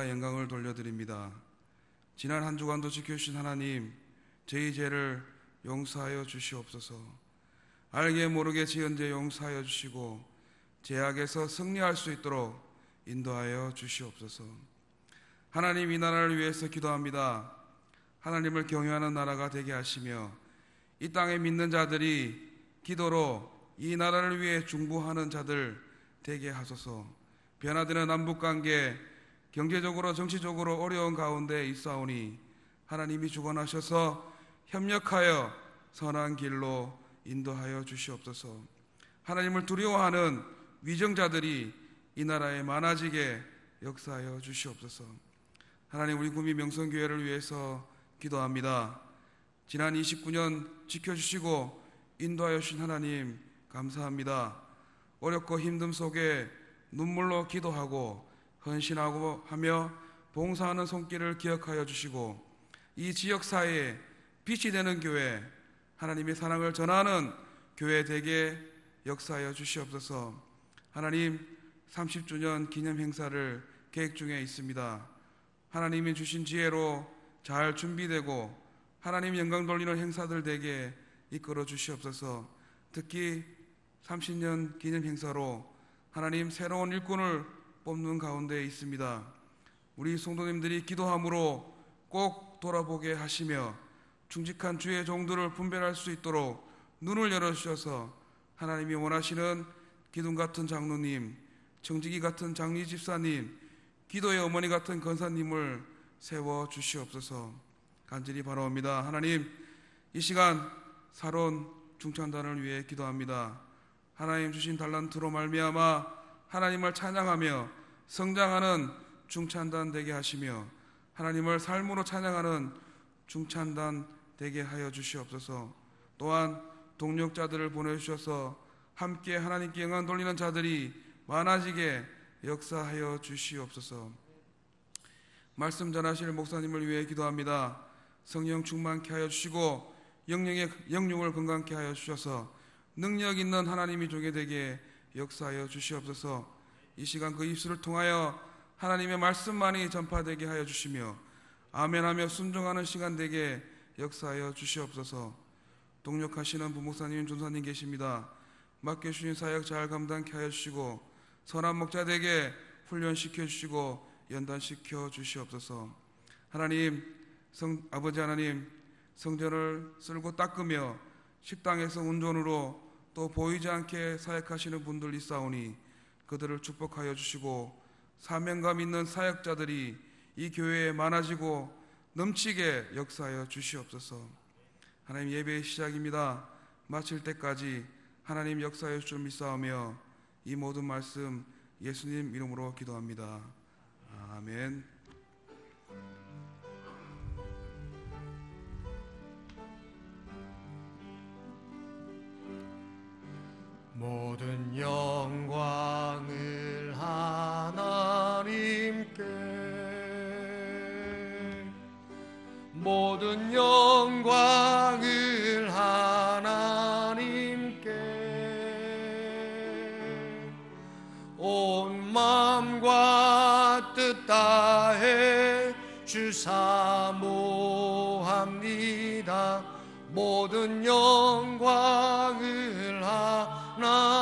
영광을 돌려드립니다. 지난 한 주간도 지켜주신 하나님, 저희 죄를 용서하여 주시옵소서. 알게 모르게 지은 죄 용서하여 주시고 죄악에서 승리할 수 있도록 인도하여 주시옵소서. 하나님, 이 나라를 위해서 기도합니다. 하나님을 경외하는 나라가 되게 하시며 이 땅에 믿는 자들이 기도로 이 나라를 위해 중보하는 자들 되게 하소서. 변화되는 남북관계, 경제적으로 정치적으로 어려운 가운데 있사오니 하나님이 주관하셔서 협력하여 선한 길로 인도하여 주시옵소서. 하나님을 두려워하는 위정자들이 이 나라에 많아지게 역사하여 주시옵소서. 하나님, 우리 구미 명성교회를 위해서 기도합니다. 지난 29년 지켜주시고 인도하여 주신 하나님 감사합니다. 어렵고 힘듦 속에 눈물로 기도하고 헌신하고 하며 봉사하는 손길을 기억하여 주시고 이 지역사회에 빛이 되는 교회, 하나님의 사랑을 전하는 교회 되게 역사하여 주시옵소서. 하나님, 30주년 기념 행사를 계획 중에 있습니다. 하나님이 주신 지혜로 잘 준비되고 하나님 영광 돌리는 행사들 되게 이끌어 주시옵소서. 특히 30년 기념 행사로 하나님 새로운 일꾼을 뽑는 가운데 있습니다. 우리 성도님들이 기도함으로 꼭 돌아보게 하시며 충직한 주의 종들을 분별할 수 있도록 눈을 열어주셔서 하나님이 원하시는 기둥 같은 장로님, 정직이 같은 장리 집사님, 기도의 어머니 같은 권사님을 세워 주시옵소서. 간절히 바라옵니다. 하나님, 이 시간 사론 중창단을 위해 기도합니다. 하나님 주신 달란트로 말미암아 하나님을 찬양하며 성장하는 중창단 되게 하시며 하나님을 삶으로 찬양하는 중창단 되게 하여 주시옵소서. 또한 동력자들을 보내주셔서 함께 하나님께 영광 돌리는 자들이 많아지게 역사하여 주시옵소서. 말씀 전하실 목사님을 위해 기도합니다. 성령 충만케 하여 주시고 영육을 건강케 하여 주셔서 능력 있는 하나님이 조게 되게 역사하여 주시옵소서. 이 시간 그 입술을 통하여 하나님의 말씀만이 전파되게 하여 주시며 아멘하며 순종하는 시간 되게 역사하여 주시옵소서. 동력하시는 부목사님, 전사님 계십니다. 맡겨주신 사역 잘 감당케 하여 주시고 선한 목자 되게 훈련시켜 주시고 연단시켜 주시옵소서. 하나님, 아버지 하나님, 성전을 쓸고 닦으며 식당에서 운전으로 또 보이지 않게 사역하시는 분들 있사오니 그들을 축복하여 주시고 사명감 있는 사역자들이 이 교회에 많아지고 넘치게 역사하여 주시옵소서. 하나님, 예배의 시작입니다. 마칠 때까지 하나님 역사해 주실 줄 믿사오며 이 모든 말씀 예수님 이름으로 기도합니다. 아멘. 모든 영광을 하나님께, 모든 영광을 하나님께, 온 마음과 뜻 다해 주 사모합니다. 모든 영광을 하나님께.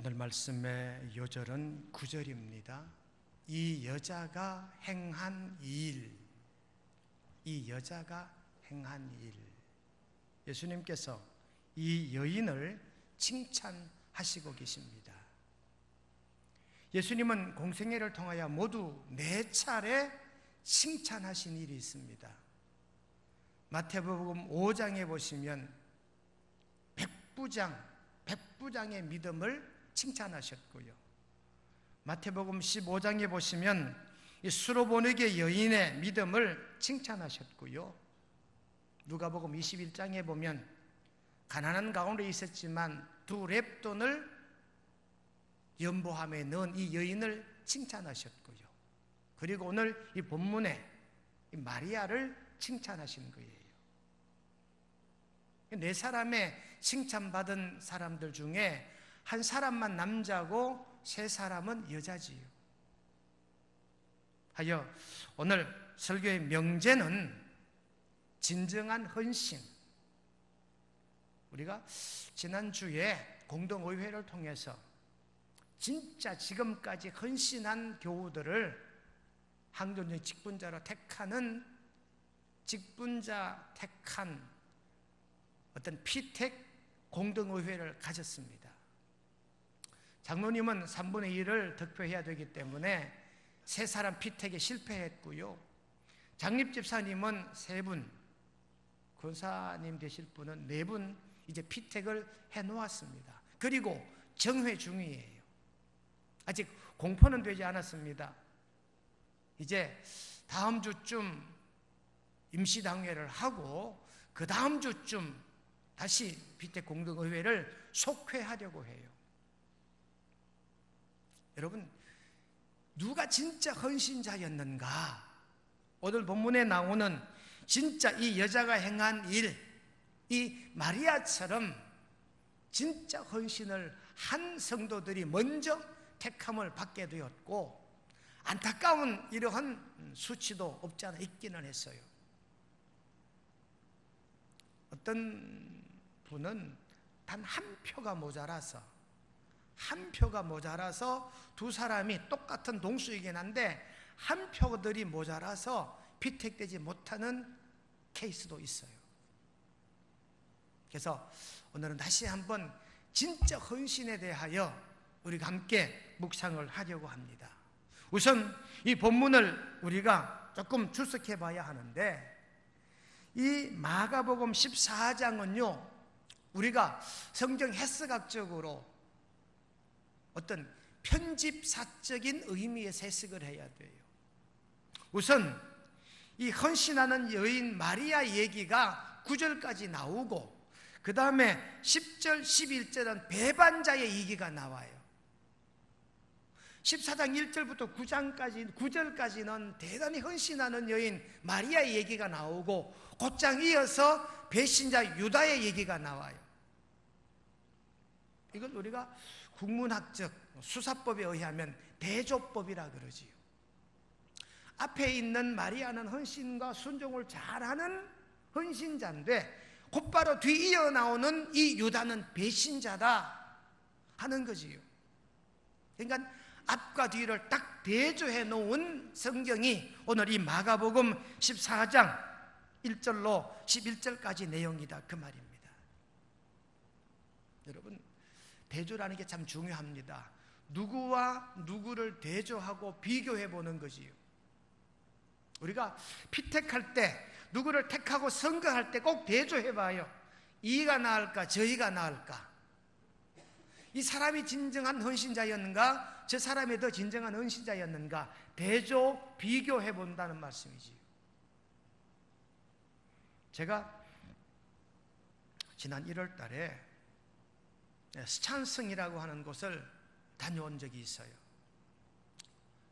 오늘 말씀의 요절은 9절입니다. 이 여자가 행한 일, 이 여자가 행한 일. 예수님께서 이 여인을 칭찬하시고 계십니다. 예수님은 공생애를 통하여 모두 4차례 칭찬하신 일이 있습니다. 마태복음 5장에 보시면 백부장의 믿음을 칭찬하셨고요. 마태복음 15장에 보시면 이 수로보니게 여인의 믿음을 칭찬하셨고요. 누가복음 21장에 보면 가난한 가운데 있었지만 2 렙돈을 연보함에 넣은 이 여인을 칭찬하셨고요. 그리고 오늘 이 본문에 이 마리아를 칭찬하신 거예요. 4사람의 칭찬받은 사람들 중에 한 사람만 남자고 3사람은 여자지요. 하여 오늘 설교의 명제는 진정한 헌신. 우리가 지난주에 공동의회를 통해서 진짜 지금까지 헌신한 교우들을 항존의 직분자로 직분자 택한 어떤 피택 공동의회를 가졌습니다. 장로님은 3분의 1을 득표해야 되기 때문에 3사람 피택에 실패했고요. 장립집사님은 3분, 권사님 되실 분은 4분 이제 피택을 해놓았습니다. 그리고 정회 중이에요. 아직 공포는 되지 않았습니다. 이제 다음 주쯤 임시당회를 하고 그 다음 주쯤 다시 피택 공동의회를 속회하려고 해요. 여러분, 누가 진짜 헌신자였는가? 오늘 본문에 나오는 진짜 이 여자가 행한 일, 이 마리아처럼 진짜 헌신을 한 성도들이 먼저 택함을 받게 되었고, 안타까운 이러한 수치도 없지 않아 있기는 했어요. 어떤 분은 단 한 표가 모자라서 2사람이 똑같은 동수이긴 한데 한 표들이 모자라서 피택되지 못하는 케이스도 있어요. 그래서 오늘은 다시 한번 진짜 헌신에 대하여 우리가 함께 묵상을 하려고 합니다. 우선 이 본문을 우리가 조금 출석해 봐야 하는데, 이 마가복음 14장은요 우리가 성경 해석학적으로 어떤 편집사적인 의미에서 해석을 해야 돼요. 우선 이 헌신하는 여인 마리아 얘기가 9절까지 나오고, 그 다음에 10절, 11절은 배반자의 얘기가 나와요. 14장 1절부터 9절까지는 대단히 헌신하는 여인 마리아의 얘기가 나오고, 곧장 이어서 배신자 유다의 얘기가 나와요. 이걸 우리가 국문학적 수사법에 의하면 대조법이라 그러지요. 앞에 있는 마리아는 헌신과 순종을 잘하는 헌신자인데 곧바로 뒤이어 나오는 이 유다는 배신자다 하는 거지요. 그러니까 앞과 뒤를 딱 대조해 놓은 성경이 오늘 이 마가복음 14장 1절로 11절까지 내용이다 그 말입니다. 여러분, 대조라는 게 참 중요합니다. 누구와 누구를 대조하고 비교해 보는 거지요. 우리가 피택할 때, 누구를 택하고 선거할 때 꼭 대조해 봐요. 이가 나을까 저희가 나을까, 이 사람이 진정한 헌신자였는가 저 사람이 더 진정한 헌신자였는가, 대조 비교해 본다는 말씀이지요. 제가 지난 1월 달에 스촨성이라고 하는 곳을 다녀온 적이 있어요.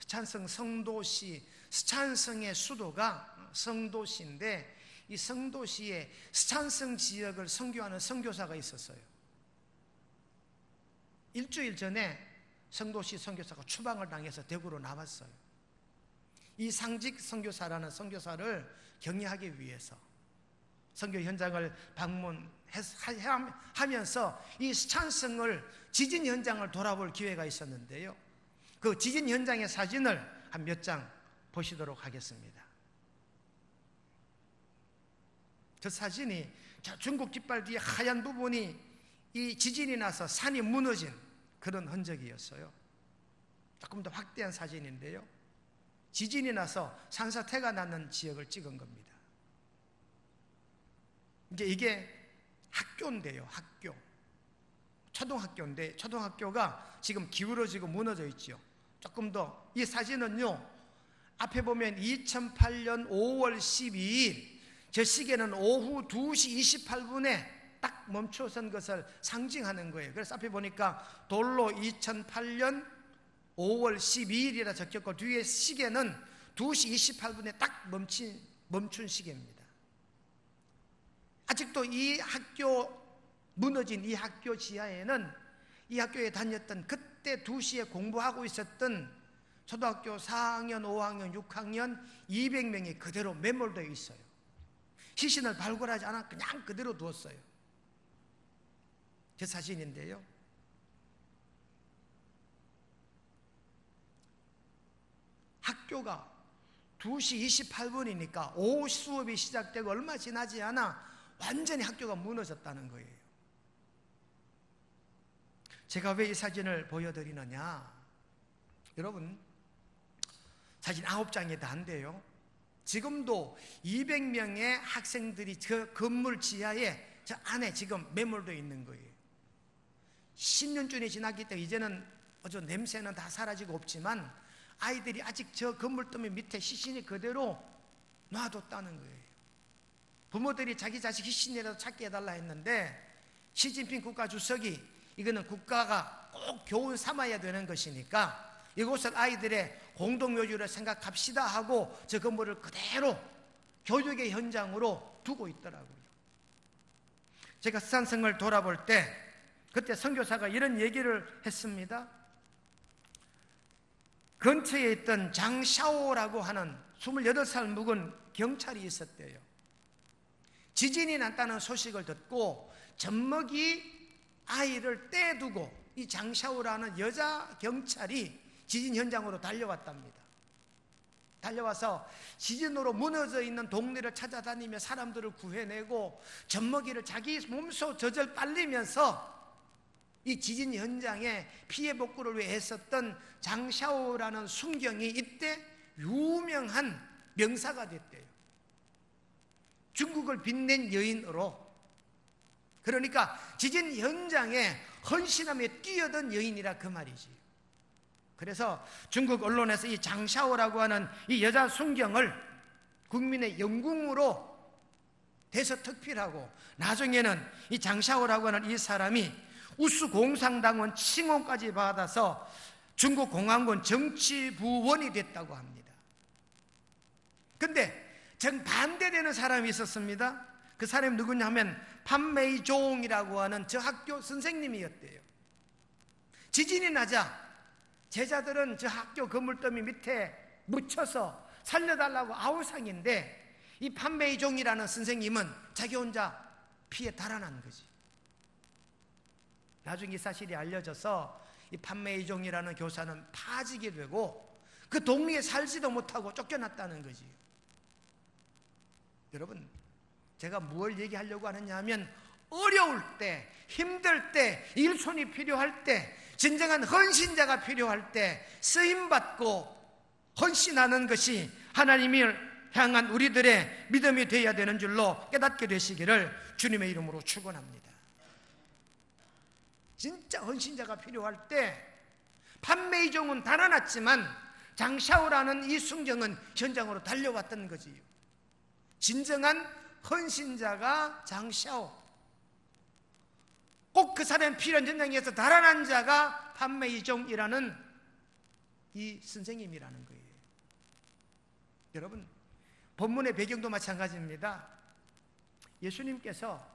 스촨성 성도시, 스촨성의 수도가 성도시인데, 이 성도시에 스촨성 지역을 선교하는 선교사가 있었어요. 일주일 전에 성도시 선교사가 추방을 당해서 대구로 나왔어요. 이 상직 선교사라는 선교사를 격려하기 위해서. 선교 현장을 방문하면서 이 스촨성을 지진 현장을 돌아볼 기회가 있었는데요. 그 지진 현장의 사진을 한 몇 장 보시도록 하겠습니다. 저 사진이 중국 깃발 뒤에 하얀 부분이 이 지진이 나서 산이 무너진 그런 흔적이었어요. 조금 더 확대한 사진인데요. 지진이 나서 산사태가 나는 지역을 찍은 겁니다. 이제 이게 학교인데요. 학교. 초등학교인데 초등학교가 지금 기울어지고 무너져 있죠. 조금 더 이 사진은요, 앞에 보면 2008년 5월 12일 저 시계는 오후 2시 28분에 딱 멈춰선 것을 상징하는 거예요. 그래서 앞에 보니까 돌로 2008년 5월 12일이라 적혔고 뒤에 시계는 2시 28분에 딱 멈춘 시계입니다. 아직도 이 학교, 무너진 이 학교 지하에는 이 학교에 다녔던 그때 2시에 공부하고 있었던 초등학교 4학년, 5학년, 6학년 200명이 그대로 매몰되어 있어요. 시신을 발굴하지 않아 그냥 그대로 두었어요. 제 사진인데요. 학교가 2시 28분이니까 오후 수업이 시작되고 얼마 지나지 않아 완전히 학교가 무너졌다는 거예요. 제가 왜 이 사진을 보여드리느냐? 여러분, 사진 9장이 다 한데요, 지금도 200명의 학생들이 저 건물 지하에 저 안에 지금 매몰되어 있는 거예요. 10년쯤이 지났기 때문에 이제는 어저 냄새는 다 사라지고 없지만 아이들이 아직 저 건물더미 밑에 시신이 그대로 놔뒀다는 거예요. 부모들이 자기 자식 시신이라도 찾게 해달라 했는데 시진핑 국가주석이 이거는 국가가 꼭 교훈 삼아야 되는 것이니까 이곳을 아이들의 공동묘지로 생각합시다 하고 저 건물을 그대로 교육의 현장으로 두고 있더라고요. 제가 스촨성을 돌아볼 때 그때 선교사가 이런 얘기를 했습니다. 근처에 있던 장샤오라고 하는 28살 묵은 경찰이 있었대요. 지진이 났다는 소식을 듣고 젖먹이 아이를 떼두고 이 장샤오라는 여자 경찰이 지진 현장으로 달려왔답니다. 달려와서 지진으로 무너져 있는 동네를 찾아다니며 사람들을 구해내고 젖먹이를 자기 몸소 젖을 빨리면서 이 지진 현장에 피해 복구를 위해 애썼던 장샤오라는 순경이 이때 유명한 명사가 됐대요. 중국을 빛낸 여인으로. 그러니까 지진 현장에 헌신하며 뛰어든 여인이라 그 말이지. 그래서 중국 언론에서 이 장샤오라고 하는 이 여자 순경을 국민의 영궁으로 대서특필하고 나중에는 이 장샤오라고 하는 이 사람이 우수공상당원 칭호까지 받아서 중국 공안군 정치부원이 됐다고 합니다. 근데 정반대되는 사람이 있었습니다. 그 사람이 누구냐 하면 판메이종이라고 하는 저 학교 선생님이었대요. 지진이 나자 제자들은 저 학교 건물더미 밑에 묻혀서 살려달라고 아우성인데 이 판메이종이라는 선생님은 자기 혼자 피해 달아난 거지. 나중에 이 사실이 알려져서 이 판메이종이라는 교사는 파지게 되고 그 동네에 살지도 못하고 쫓겨났다는 거지. 여러분, 제가 뭘 얘기하려고 하느냐 하면 어려울 때, 힘들 때, 일손이 필요할 때, 진정한 헌신자가 필요할 때 쓰임받고 헌신하는 것이 하나님을 향한 우리들의 믿음이 되어야 되는 줄로 깨닫게 되시기를 주님의 이름으로 축원합니다. 진짜 헌신자가 필요할 때 판메이종은 달아났지만 장샤오라는 이 순경은 현장으로 달려왔던 거지요. 진정한 헌신자가 장샤오, 꼭 그 사람 필요한 현장에서 달아난 자가 판메이종이라는 이 선생님이라는 거예요. 여러분, 본문의 배경도 마찬가지입니다. 예수님께서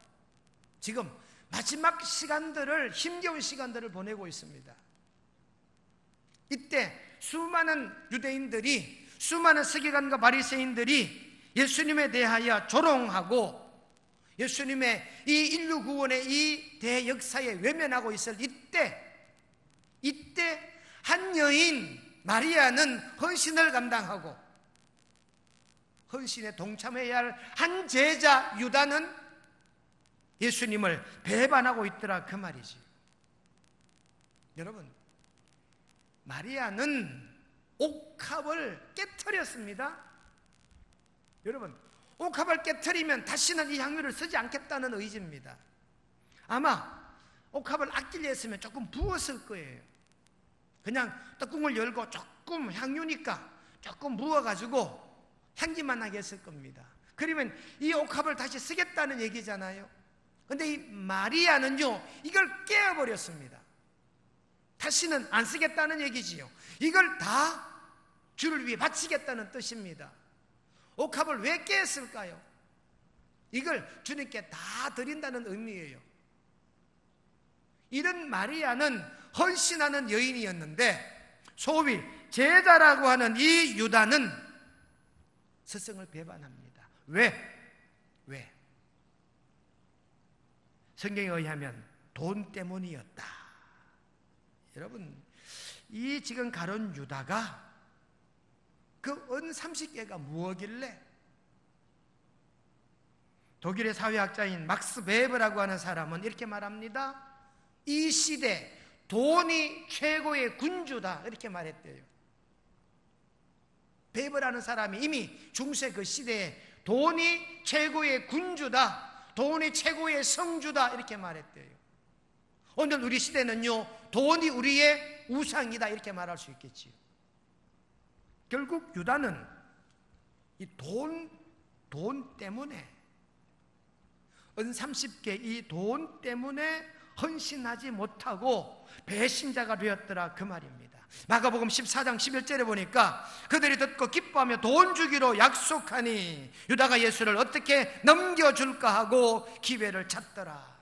지금 마지막 시간들을, 힘겨운 시간들을 보내고 있습니다. 이때 수많은 유대인들이, 수많은 서기관과 바리새인들이 예수님에 대하여 조롱하고 예수님의 이 인류 구원의 이 대역사에 외면하고 있을 이때 한 여인 마리아는 헌신을 감당하고 헌신에 동참해야 할 한 제자 유다는 예수님을 배반하고 있더라, 그 말이지. 여러분, 마리아는 옥합을 깨트렸습니다. 여러분, 옥합을 깨트리면 다시는 이 향유를 쓰지 않겠다는 의지입니다. 아마 옥합을 아끼려 했으면 조금 부었을 거예요. 그냥 뚜껑을 열고 조금 향유니까 조금 부어가지고 향기만 나게 했을 겁니다. 그러면 이 옥합을 다시 쓰겠다는 얘기잖아요. 근데 이 마리아는요, 이걸 깨어버렸습니다. 다시는 안 쓰겠다는 얘기지요. 이걸 다 주를 위해 바치겠다는 뜻입니다. 옥합을 왜 깼을까요? 이걸 주님께 다 드린다는 의미예요. 이런 마리아는 헌신하는 여인이었는데 소위 제자라고 하는 이 유다는 스승을 배반합니다. 왜? 성경에 의하면 돈 때문이었다. 여러분, 이 지금 가론 유다가 그 은 30개가 무엇길래? 독일의 사회학자인 막스 베버라고 하는 사람은 이렇게 말합니다. 이 시대 돈이 최고의 군주다, 이렇게 말했대요. 베버라는 사람이 이미 중세 그 시대에 돈이 최고의 군주다, 돈이 최고의 성주다, 이렇게 말했대요. 오늘 우리 시대는요, 돈이 우리의 우상이다, 이렇게 말할 수 있겠지요. 결국 유다는 이 돈 때문에, 은 30개 이 돈 때문에 헌신하지 못하고 배신자가 되었더라, 그 말입니다. 마가복음 14장 11절에 보니까 그들이 듣고 기뻐하며 돈 주기로 약속하니 유다가 예수를 어떻게 넘겨줄까 하고 기회를 찾더라.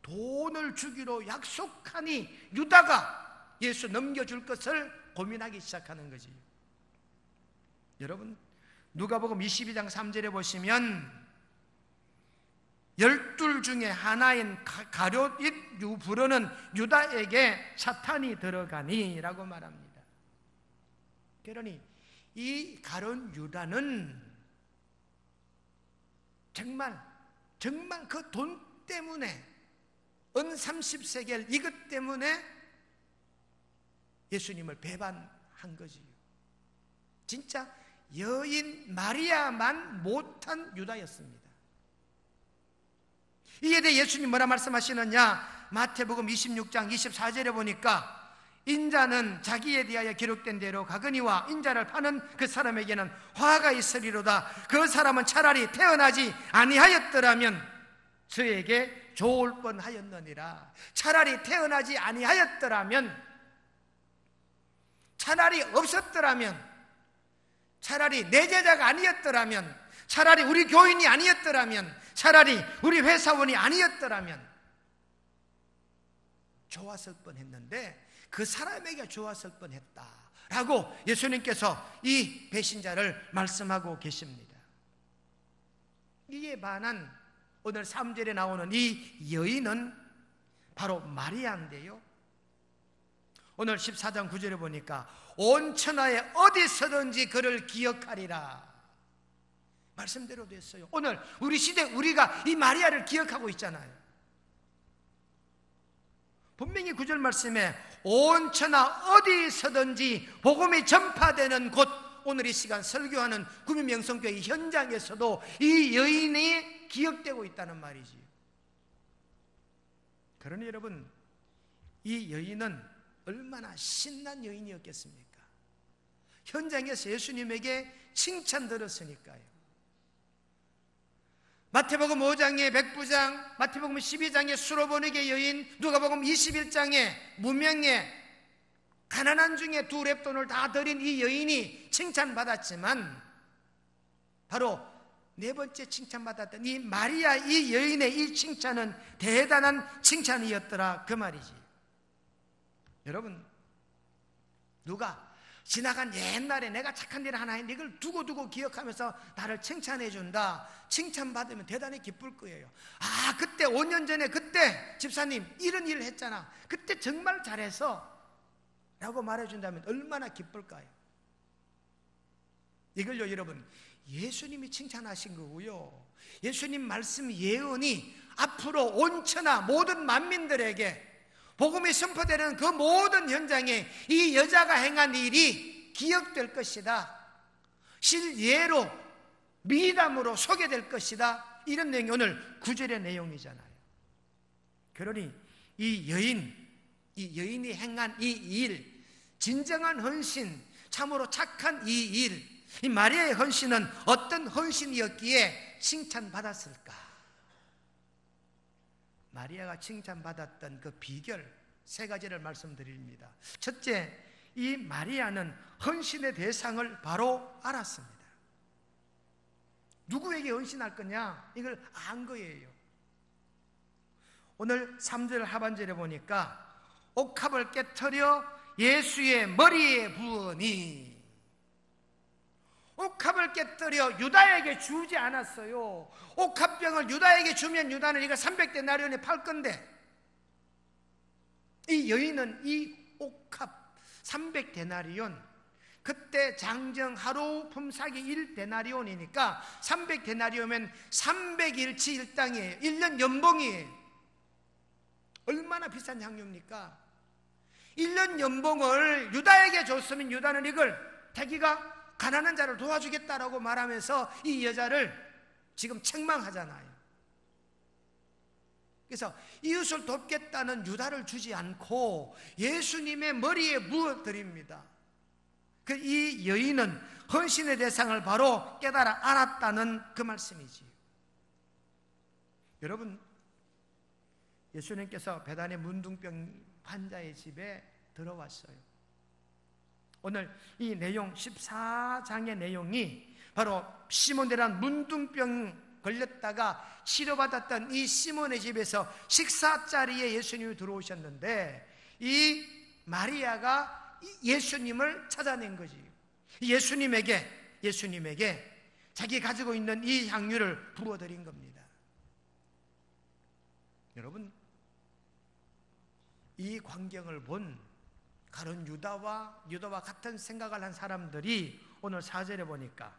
돈을 주기로 약속하니 유다가 예수 넘겨줄 것을 고민하기 시작하는 거지. 여러분, 누가복음 22장 3절에 보시면 12 중에 하나인 가룟 유부르는 유다에게 사탄이 들어가니 라고 말합니다. 그러니 이 가룟 유다는 정말 그 돈 때문에, 은 30세겔 이것 때문에 예수님을 배반한 거지요. 진짜 여인 마리아만 못한 유다였습니다. 이에 대해 예수님 뭐라 말씀하시느냐? 마태복음 26장 24절에 보니까 인자는 자기에 대하여 기록된 대로 가거니와 인자를 파는 그 사람에게는 화가 있으리로다. 그 사람은 차라리 태어나지 아니하였더라면 저에게 좋을 뻔하였느니라. 차라리 태어나지 아니하였더라면, 차라리 없었더라면, 차라리 내 제자가 아니었더라면, 차라리 우리 교인이 아니었더라면, 차라리 우리 회사원이 아니었더라면 좋았을 뻔했는데 그 사람에게 좋았을 뻔했다라고 예수님께서 이 배신자를 말씀하고 계십니다. 이에 반한 오늘 3절에 나오는 이 여인은 바로 마리아인데요, 오늘 14장 9절에 보니까 온 천하에 어디서든지 그를 기억하리라 말씀대로 됐어요. 오늘 우리 시대 우리가 이 마리아를 기억하고 있잖아요. 분명히 9절 말씀에 온 천하 어디서든지 복음이 전파되는 곳, 오늘 이 시간 설교하는 구민명성교회 현장에서도 이 여인이 기억되고 있다는 말이지. 그러니 여러분, 이 여인은 얼마나 신난 여인이었겠습니까? 현장에서 예수님에게 칭찬 들었으니까요. 마태복음 5장의 백부장, 마태복음 12장의 수로보니게 여인, 누가복음 21장의 무명의 가난한 중에 2 렙돈을 다 드린 이 여인이 칭찬받았지만 바로 4번째 칭찬받았던 이 마리아, 이 여인의 이 칭찬은 대단한 칭찬이었더라, 그 말이지. 여러분, 누가 지나간 옛날에 내가 착한 일 하나 했는데 이걸 두고두고 기억하면서 나를 칭찬해 준다. 칭찬받으면 대단히 기쁠 거예요. 아, 그때 5년 전에 그때 집사님 이런 일을 했잖아. 그때 정말 잘해서 라고 말해준다면 얼마나 기쁠까요? 이걸요 여러분, 예수님이 칭찬하신 거고요, 예수님 말씀 예언이 앞으로 온천하 모든 만민들에게 복음이 선포되는 그 모든 현장에 이 여자가 행한 일이 기억될 것이다, 실예로 미담으로 소개될 것이다, 이런 내용이 오늘 9절의 내용이잖아요. 그러니 이 여인이 행한 이 일, 진정한 헌신, 참으로 착한 이 일, 이 마리아의 헌신은 어떤 헌신이었기에 칭찬받았을까? 마리아가 칭찬받았던 그 비결 3가지를 말씀드립니다. 첫째, 이 마리아는 헌신의 대상을 바로 알았습니다. 누구에게 헌신할 거냐? 이걸 안 거예요. 오늘 3절 하반절에 보니까 옥합을 깨트려 예수의 머리에 부으니, 옥합을 깨뜨려 유다에게 주지 않았어요. 옥합병을 유다에게 주면 유다는 이거 300데나리온에 팔 건데, 이 여인은 이 옥합 300데나리온, 그때 장정 하루 품삯이 1데나리온이니까 300데나리온이면 300일치 일당이에요. 1년 연봉이에요. 얼마나 비싼 향유입니까? 1년 연봉을 유다에게 줬으면 유다는 이걸 자기가 가난한 자를 도와주겠다라고 말하면서 이 여자를 지금 책망하잖아요. 그래서 이웃을 돕겠다는 유다를 주지 않고 예수님의 머리에 부어드립니다. 이 여인은 헌신의 대상을 바로 깨달아 알았다는 그 말씀이지요. 여러분, 예수님께서 베단의 문둥병 환자의 집에 들어왔어요. 오늘 이 내용 14장의 내용이 바로 시몬이라는 문둥병 걸렸다가 치료받았던 이 시몬의 집에서 식사 자리에 예수님이 들어오셨는데, 이 마리아가 예수님을 찾아낸 거지. 예수님에게 자기 가지고 있는 이 향유를 부어드린 겁니다. 여러분, 이 광경을 본 가룟 유다와 같은 생각을 한 사람들이 오늘 4절에 보니까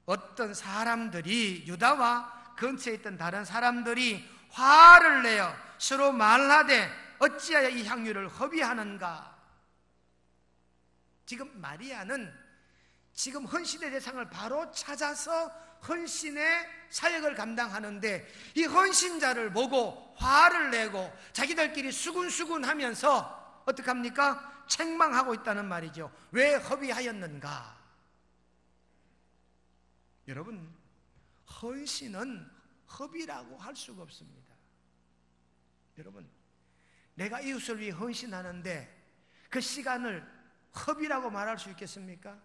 어떤 사람들이, 유다와 근처에 있던 다른 사람들이 화를 내어 서로 말하되 어찌하여 이 향유를 허비하는가? 지금 마리아는 지금 헌신의 대상을 바로 찾아서 헌신의 사역을 감당하는데, 이 헌신자를 보고 화를 내고 자기들끼리 수군수군 하면서 어떡합니까? 책망하고 있다는 말이죠. 왜 허비하였는가? 여러분, 헌신은 허비라고 할 수가 없습니다. 여러분, 내가 이웃을 위해 헌신하는데 그 시간을 허비라고 말할 수 있겠습니까?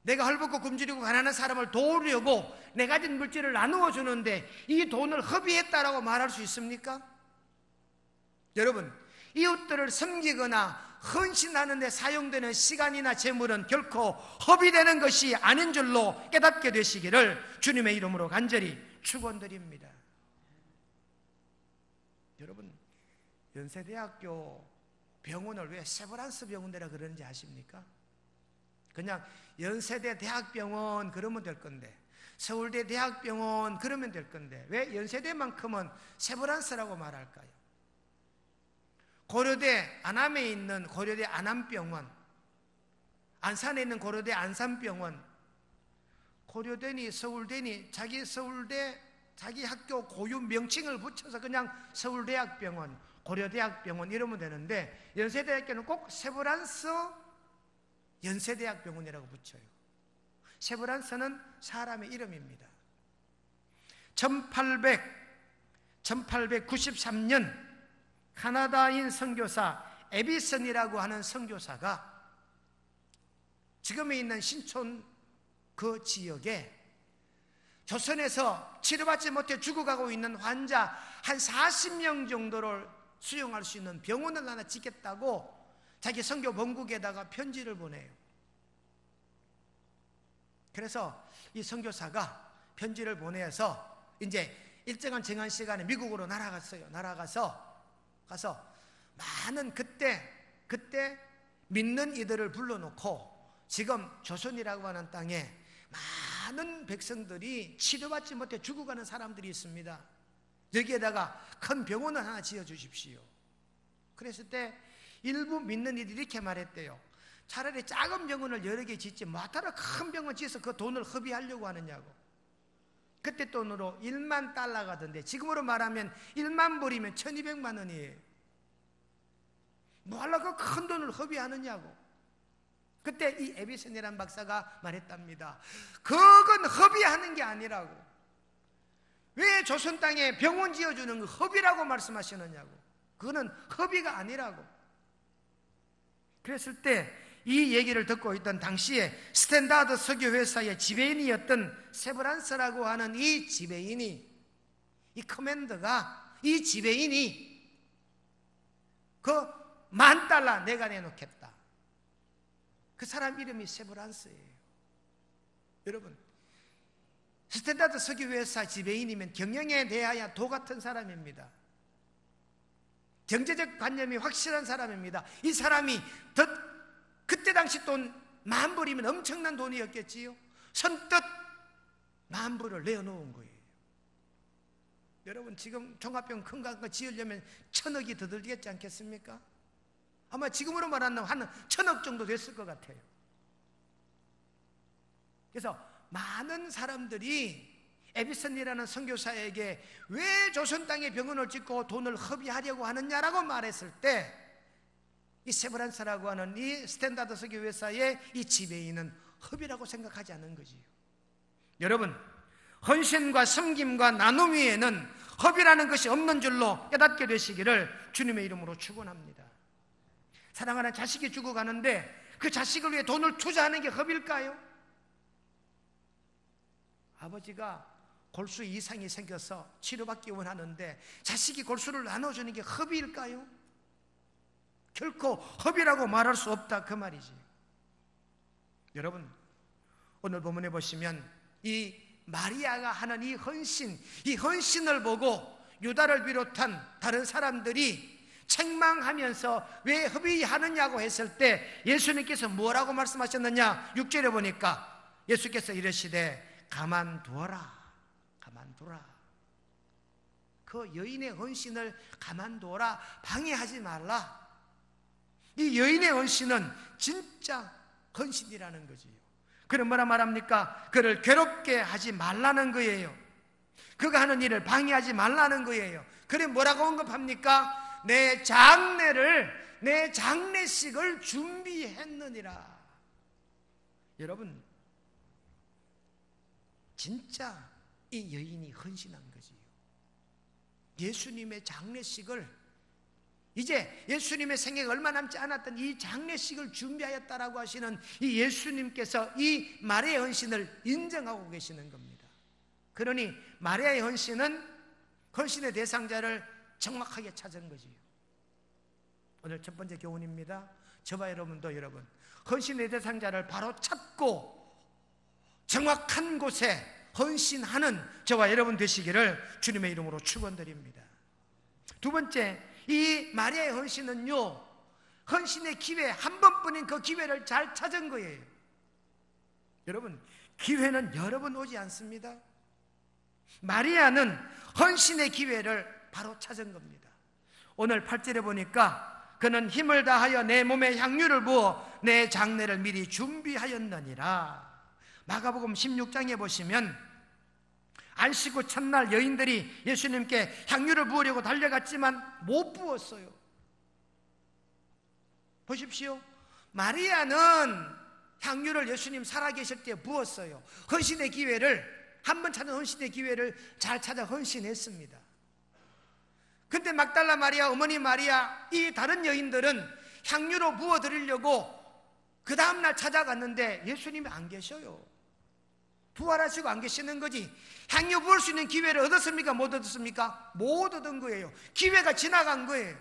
내가 헐벗고 굶주리고 가난한 사람을 도우려고 내 가진 물질을 나누어 주는데 이 돈을 허비했다라고 말할 수 있습니까? 여러분, 이웃들을 섬기거나 헌신하는 데 사용되는 시간이나 재물은 결코 허비되는 것이 아닌 줄로 깨닫게 되시기를 주님의 이름으로 간절히 축원드립니다. 여러분, 연세대학교 병원을 왜 세브란스 병원이라 그러는지 아십니까? 그냥 연세대 대학병원 그러면 될 건데, 서울대 대학병원 그러면 될 건데 왜 연세대만큼은 세브란스라고 말할까요? 고려대 안암에 있는 고려대 안암병원, 안산에 있는 고려대 안산병원, 고려대니 서울대니 자기 서울대 자기 학교 고유 명칭을 붙여서 그냥 서울대학병원, 고려대학병원 이러면 되는데, 연세대학교는 꼭 세브란스 연세대학병원이라고 붙여요. 세브란스는 사람의 이름입니다. 1893년 카나다인 선교사 에비슨이라고 하는 선교사가 지금에 있는 신촌 그 지역에 조선에서 치료받지 못해 죽어가고 있는 환자 한 40명 정도를 수용할 수 있는 병원을 하나 짓겠다고 자기 선교 본국에다가 편지를 보내요. 그래서 이 선교사가 편지를 보내서 이제 일정한 정한 시간에 미국으로 날아갔어요. 가서 많은 그때 믿는 이들을 불러놓고 지금 조선이라고 하는 땅에 많은 백성들이 치료받지 못해 죽어가는 사람들이 있습니다. 여기에다가 큰 병원을 하나 지어주십시오. 그랬을 때 일부 믿는 이들이 이렇게 말했대요. 차라리 작은 병원을 여러 개 짓지 뭐하러 큰 병원 지어서 그 돈을 허비하려고 하느냐고. 그때 돈으로 1만 달러가 던데 지금으로 말하면 1만 불이면 1200만 원이에요. 뭐하려고 큰 돈을 허비하느냐고. 그때 이 에비슨이라는 박사가 말했답니다. 그건 허비하는 게 아니라고. 왜 조선 땅에 병원 지어주는 거 허비라고 말씀하시느냐고. 그거는 허비가 아니라고. 그랬을 때 이 얘기를 듣고 있던 당시에 스탠다드 석유 회사의 지배인이었던 세브란스라고 하는 이 지배인이, 이 커맨더가, 이 지배인이 그 $10,000 내가 내놓겠다. 그 사람 이름이 세브란스예요. 여러분, 스탠다드 석유 회사 지배인이면 경영에 대하여 도 같은 사람입니다. 경제적 관념이 확실한 사람입니다. 이 사람이 그때 당시 돈 10,000불이면 엄청난 돈이었겠지요. 선뜻 10,000불을 내어놓은 거예요. 여러분, 지금 종합병원 큰 거 지으려면 1,000억이 더 들겠지 않겠습니까? 아마 지금으로 말하면 한 1,000억 정도 됐을 것 같아요. 그래서 많은 사람들이 에비슨이라는 선교사에게 왜 조선 땅에 병원을 짓고 돈을 허비하려고 하느냐라고 말했을 때 이 세브란스라고 하는 이 스탠다드 석유 회사의 이 지배인은 허비라고 생각하지 않은 거지요. 여러분, 헌신과 섬김과 나눔 위에는 허비라는 것이 없는 줄로 깨닫게 되시기를 주님의 이름으로 축원합니다. 사랑하는 자식이 죽어가는데 그 자식을 위해 돈을 투자하는 게 허비일까요? 아버지가 골수 이상이 생겨서 치료받기 원하는데 자식이 골수를 나눠주는 게 허비일까요? 결코 허비라고 말할 수 없다, 그 말이지. 여러분, 오늘 본문에 보시면 이 마리아가 하는 이 헌신을 보고 유다를 비롯한 다른 사람들이 책망하면서 왜 허비하느냐고 했을 때 예수님께서 뭐라고 말씀하셨느냐? 6절에 보니까 예수께서 이르시되 가만두어라. 그 여인의 헌신을 가만두어라. 방해하지 말라. 이 여인의 헌신은 진짜 헌신이라는 거지요. 그는 뭐라 말합니까? 그를 괴롭게 하지 말라는 거예요. 그가 하는 일을 방해하지 말라는 거예요. 그래 뭐라고 언급합니까? 내 장례식을 준비했느니라. 여러분, 진짜 이 여인이 헌신한 거지요. 예수님의 장례식을, 이제 예수님의 생애가 얼마 남지 않았던 이 장례식을 준비하였다라고 하시는 이 예수님께서 이 마리아의 헌신을 인정하고 계시는 겁니다. 그러니 마리아의 헌신은 헌신의 대상자를 정확하게 찾은 거지요. 오늘 첫 번째 교훈입니다. 저와 여러분도 여러분, 헌신의 대상자를 바로 찾고 정확한 곳에 헌신하는 저와 여러분 되시기를 주님의 이름으로 축원드립니다. 두 번째, 이 마리아의 헌신은요, 헌신의 기회, 한 번뿐인 그 기회를 잘 찾은 거예요. 여러분, 기회는 여러 번 오지 않습니다. 마리아는 헌신의 기회를 바로 찾은 겁니다. 오늘 8절에 보니까 그는 힘을 다하여 내 몸에 향유를 부어 내 장례를 미리 준비하였느니라. 마가복음 16장에 보시면 안식 후 첫날 여인들이 예수님께 향유를 부으려고 달려갔지만 못 부었어요. 보십시오. 마리아는 향유를 예수님 살아계실 때 부었어요. 헌신의 기회를, 한 번 찾은 헌신의 기회를 잘 찾아 헌신했습니다. 근데 막달라 마리아, 어머니 마리아, 이 다른 여인들은 향유로 부어드리려고 그 다음날 찾아갔는데 예수님이 안 계셔요. 부활하시고 안 계시는 거지. 향유 부을 수 있는 기회를 얻었습니까? 못 얻었습니까? 못 얻은 거예요. 기회가 지나간 거예요.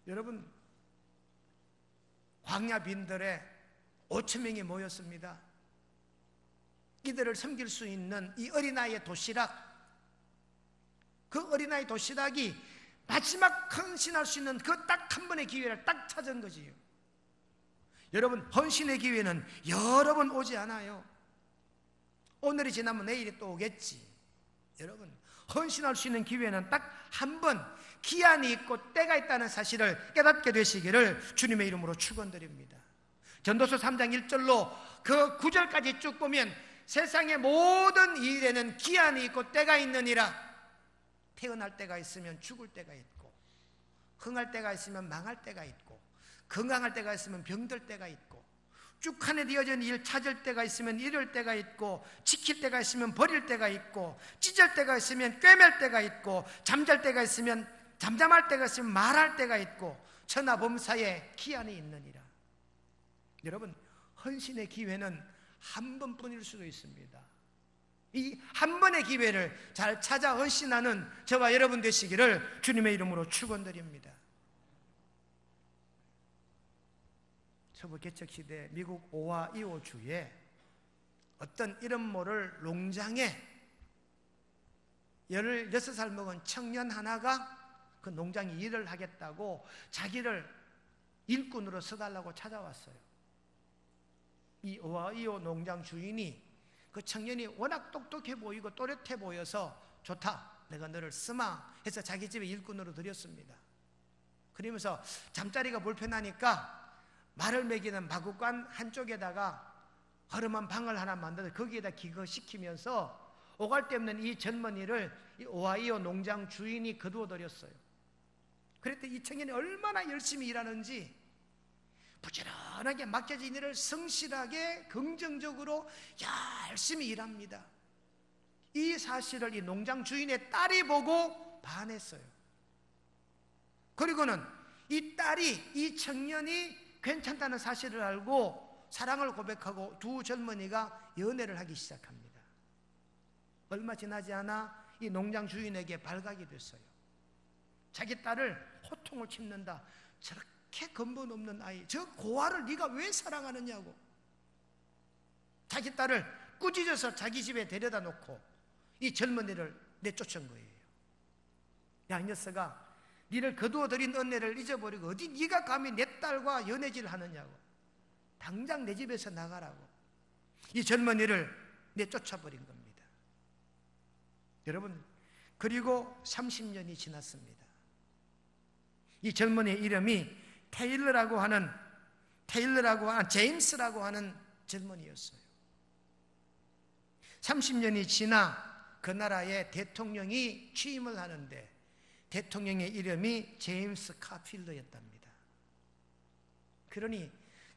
여러분, 광야 빈들에 5천 명이 모였습니다. 이들을 섬길 수 있는 이 어린아이의 도시락, 그 어린아이 도시락이 마지막 헌신할 수 있는 그 딱 한 번의 기회를 딱 찾은 거지요. 여러분, 헌신의 기회는 여러 번 오지 않아요. 오늘이 지나면 내일이 또 오겠지. 여러분, 헌신할 수 있는 기회는 딱 한 번, 기한이 있고 때가 있다는 사실을 깨닫게 되시기를 주님의 이름으로 축원드립니다. 전도서 3장 1절로 그 9절까지 쭉 보면 세상의 모든 일에는 기한이 있고 때가 있느니라. 태어날 때가 있으면 죽을 때가 있고, 흥할 때가 있으면 망할 때가 있고, 건강할 때가 있으면 병들 때가 있고, 쭉한해 되어진 일 찾을 때가 있으면 잃을 때가 있고, 지킬 때가 있으면 버릴 때가 있고, 찢을 때가 있으면 꿰맬 때가 있고, 잠잘 때가 있으면 잠잠할 때가 있으면 말할 때가 있고, 천하범사에 기한이 있느니라. 여러분, 헌신의 기회는 한 번뿐일 수도 있습니다. 이 한 번의 기회를 잘 찾아 헌신하는 저와 여러분 되시기를 주님의 이름으로 축원드립니다. 서부 개척시대 미국 오하이오주에 어떤 이름 모를 농장에 16살 먹은 청년 하나가 그 농장에 일을 하겠다고 자기를 일꾼으로 써달라고 찾아왔어요. 이 오하이오 농장 주인이 그 청년이 워낙 똑똑해 보이고 또렷해 보여서 좋다, 내가 너를 쓰마 해서 자기 집에 일꾼으로 들였습니다. 그러면서 잠자리가 불편하니까 말을 먹이는 마구간 한쪽에다가 허름한 방을 하나 만들어서 거기에다 기거시키면서 오갈 데 없는 이 젊은이를 이 오하이오 농장 주인이 거두어들였어요. 그랬더니 이 청년이 얼마나 열심히 일하는지, 부지런하게 맡겨진 일을 성실하게 긍정적으로 열심히 일합니다. 이 사실을 이 농장 주인의 딸이 보고 반했어요. 그리고는 이 딸이 이 청년이 괜찮다는 사실을 알고 사랑을 고백하고 두 젊은이가 연애를 하기 시작합니다. 얼마 지나지 않아 이 농장 주인에게 발각이 됐어요. 자기 딸을 호통을 치는다. 저렇게 근본 없는 아이, 저 고아를 네가 왜 사랑하느냐고 자기 딸을 꾸짖어서 자기 집에 데려다 놓고 이 젊은이를 내쫓은 거예요. 야, 이 녀석아, 니를 거두어들인 은혜를 잊어버리고 어디 네가 감히 내 딸과 연애질 하느냐고, 당장 내 집에서 나가라고 이 젊은이를 내쫓아버린 겁니다. 여러분, 그리고 30년이 지났습니다. 이 젊은이의 이름이 테일러라고 하는 제임스라고 하는 젊은이였어요. 30년이 지나 그 나라의 대통령이 취임을 하는데 대통령의 이름이 제임스 카필더였답니다. 그러니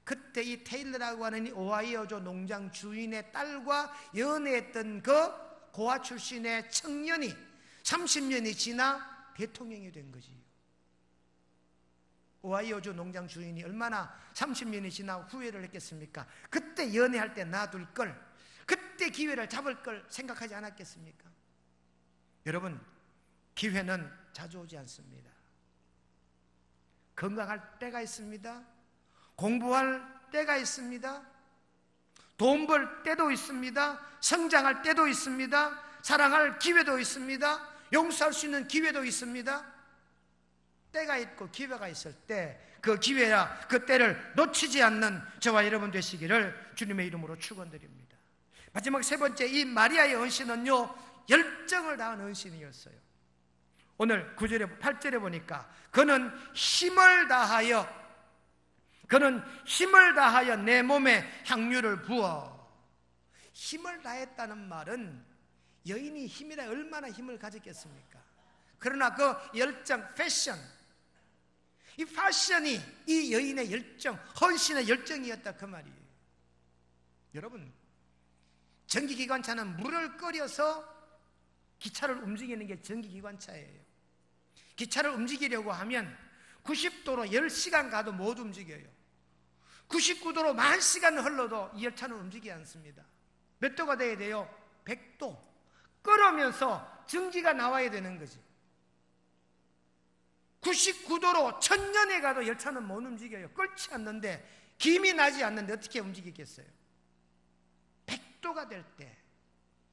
그때 이 테일러라고 하는 오하이오주 농장 주인의 딸과 연애했던 그 고아 출신의 청년이 30년이 지나 대통령이 된 거지. 오하이오주 농장 주인이 얼마나 30년이 지나 후회를 했겠습니까? 그때 연애할 때 놔둘 걸, 그때 기회를 잡을 걸 생각하지 않았겠습니까? 여러분, 기회는 자주 오지 않습니다. 건강할 때가 있습니다. 공부할 때가 있습니다. 돈 벌 때도 있습니다. 성장할 때도 있습니다. 사랑할 기회도 있습니다. 용서할 수 있는 기회도 있습니다. 때가 있고 기회가 있을 때 그 기회야 그 때를 놓치지 않는 저와 여러분 되시기를 주님의 이름으로 축원드립니다. 마지막 세 번째, 이 마리아의 헌신은요, 열정을 다한 헌신이었어요. 오늘 9절에 8절에 보니까 그는 힘을 다하여 내 몸에 향유를 부어. 힘을 다했다는 말은 여인이 힘이라 얼마나 힘을 가졌겠습니까? 그러나 그 열정, 이 패션이 이 여인의 열정, 헌신의 열정이었다, 그 말이에요. 여러분, 전기기관차는 물을 끓여서 기차를 움직이는 게 전기기관차예요. 기차를 움직이려고 하면 90도로 10시간 가도 못 움직여요. 99도로 10,000시간 흘러도 이 열차는 움직이지 않습니다. 몇 도가 돼야 돼요? 100도. 끓으면서 전기가 나와야 되는 거지. 99도로 천년에 가도 열차는 못 움직여요. 끓지 않는데, 김이 나지 않는데 어떻게 움직이겠어요? 100도가 될 때,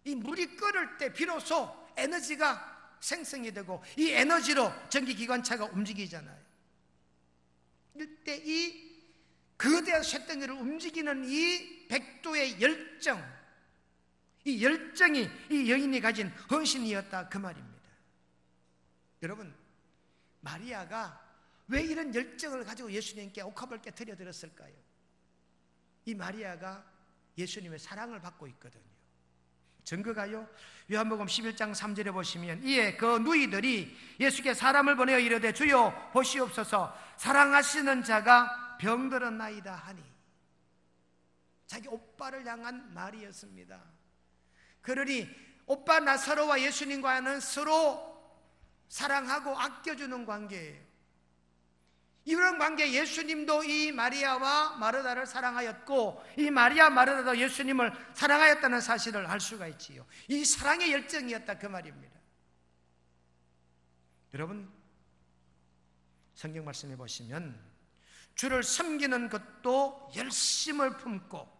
이 물이 끓을 때 비로소 에너지가 생성이 되고 이 에너지로 전기기관차가 움직이잖아요. 이때 이 거대한 쇳덩이를 움직이는 이 100도의 열정, 이 열정이 이 여인이 가진 헌신이었다, 그 말입니다. 여러분, 마리아가 왜 이런 열정을 가지고 예수님께 옥합을 깨뜨려 드렸을까요? 이 마리아가 예수님의 사랑을 받고 있거든요. 증거가요, 요한복음 11장 3절에 보시면, 이에 그 누이들이 예수께 사람을 보내어 이르되 주여 보시옵소서, 사랑하시는 자가 병들었나이다 하니, 자기 오빠를 향한 말이었습니다. 그러니 오빠 나사로와 예수님과는 서로 사랑하고 아껴주는 관계예요. 이런 관계, 예수님도 이 마리아와 마르다를 사랑하였고 이 마리아 마르다도 예수님을 사랑하였다는 사실을 알 수가 있지요. 이 사랑의 열정이었다, 그 말입니다. 여러분, 성경 말씀해 보시면 주를 섬기는 것도 열심을 품고,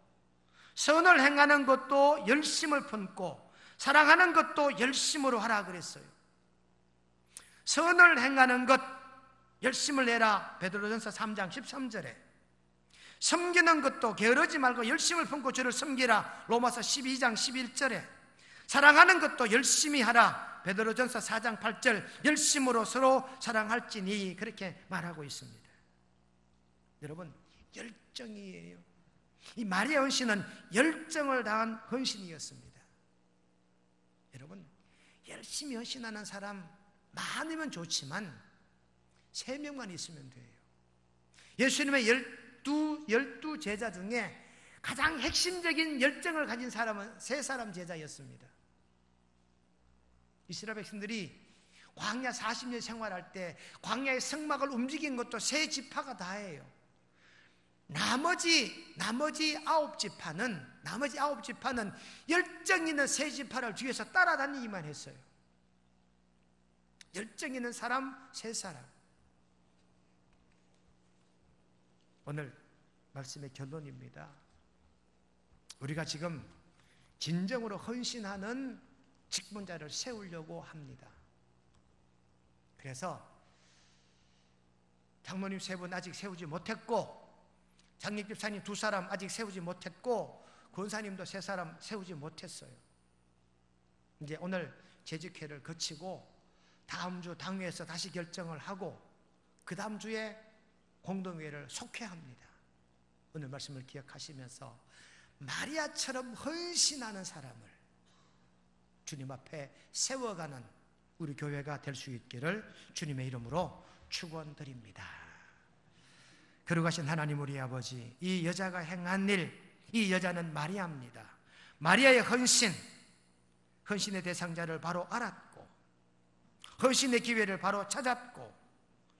선을 행하는 것도 열심을 품고, 사랑하는 것도 열심으로 하라 그랬어요. 선을 행하는 것 열심을 내라, 베드로전서 3장 13절에. 섬기는 것도 게으르지 말고 열심을 품고 주를 섬기라, 로마서 12장 11절에. 사랑하는 것도 열심히 하라, 베드로전서 4장 8절. 열심으로 서로 사랑할지니, 그렇게 말하고 있습니다. 여러분, 열정이에요. 이 마리아 헌신은 열정을 다한 헌신이었습니다. 여러분, 열심히 헌신하는 사람 많으면 좋지만 3명만 있으면 돼요. 예수님의 12 제자 중에 가장 핵심적인 열정을 가진 사람은 3사람 제자였습니다. 이스라엘 백성들이 광야 40년 생활할 때 광야의 성막을 움직인 것도 3지파가 다예요. 나머지 9지파는 열정 있는 3지파를 뒤에서 따라다니기만 했어요. 열정 있는 사람 3사람. 오늘 말씀의 결론입니다. 우리가 지금 진정으로 헌신하는 직분자를 세우려고 합니다. 그래서 장모님 3분 아직 세우지 못했고, 장립 집사님 2사람 아직 세우지 못했고, 권사님도 3사람 세우지 못했어요. 이제 오늘 재직회를 거치고 다음 주 당회에서 다시 결정을 하고 그 다음 주에 공동회를 속회합니다. 오늘 말씀을 기억하시면서 마리아처럼 헌신하는 사람을 주님 앞에 세워가는 우리 교회가 될 수 있기를 주님의 이름으로 축원드립니다. 거룩하신 하나님 우리 아버지, 이 여자가 행한 일, 이 여자는 마리아입니다. 마리아의 헌신의 대상자를 바로 알았고, 헌신의 기회를 바로 찾았고,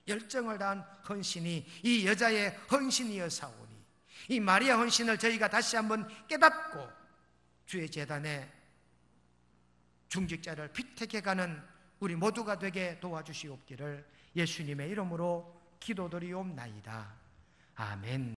열정을 다한 헌신이 이 여자의 헌신이었사오니, 이 마리아 헌신을 저희가 다시 한번 깨닫고 주의 제단에 중직자를 피택해가는 우리 모두가 되게 도와주시옵기를 예수님의 이름으로 기도드리옵나이다. 아멘.